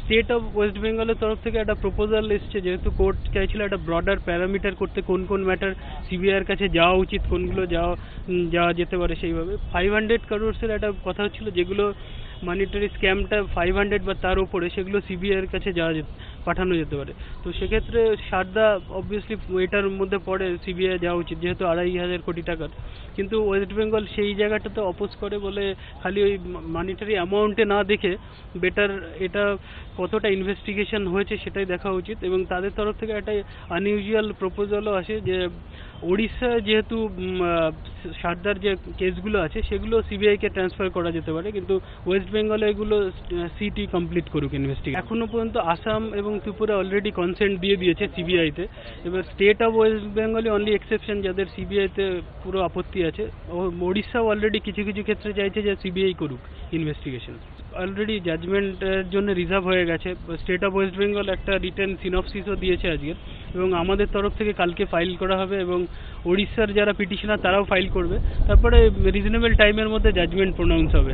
State of West বেঙ্গলের তরফ থেকে একটা প্রপোজাল এসছে, যেহেতু কোর্ট চাইছিল একটা ব্রডার প্যারামিটার করতে, কোন কোন ম্যাটার সিবিআইয়ের কাছে যাওয়া উচিত, কোনগুলো যাওয়া যেতে পারে। সেইভাবে 500 crores একটা কথা হচ্ছিল, যেগুলো মানিটারি স্ক্যামটা 500 বা তার উপরে, সেগুলো সিবিআইয়ের কাছে পাঠানো যেতে পারে। তো সেক্ষেত্রে সারদা অবভিয়াসলি এটার মধ্যে পড়ে, সিবিআই যাওয়া উচিত, যেহেতু 2,500 কোটি টাকার। কিন্তু ওয়েস্ট বেঙ্গল সেই জায়গাটাতে অপোজ করে বলে, খালি ওই মানিটারি অ্যামাউন্টে না দেখে বেটার এটা কতটা ইনভেস্টিগেশন হয়েছে সেটাই দেখা উচিত। এবং তাদের তরফ থেকে একটা আনইউজুয়াল প্রপোজালও আসে যে ওড়িশা যেহেতু সারদার যে কেসগুলো আছে সেগুলো সিবিআইকে ট্রান্সফার করা যেতে পারে, কিন্তু ওয়েস্ট বেঙ্গলে এগুলো সিটি কমপ্লিট করুক ইনভেস্টিগেশন। এখনো পর্যন্ত আসাম এবং ত্রিপুরা অলরেডি কনসেন্ট দিয়ে দিয়েছে সিবিআইতে। এবার স্টেট অফ ওয়েস্ট বেঙ্গলে অনলি এক্সেপশন, যাদের সিবিআইতে পুরো আপত্তি আছে। ওড়িশাও অলরেডি কিছু কিছু ক্ষেত্রে চাইছে যে সিবিআই করুক ইনভেস্টিগেশন। অলরেডি জাজমেন্টের জন্য রিজার্ভ হয়ে গেছে। স্টেট অফ ওয়েস্ট বেঙ্গল একটা রিটেন সিনপসিসও দিয়েছে আজকে, এবং আমাদের তরফ থেকে কালকে ফাইল করা হবে, এবং ওড়িশার যারা পিটিশনার তারাও ফাইল করবে। তারপরে রিজনেবল টাইমের মধ্যে জাজমেন্ট প্রোনাউন্স হবে।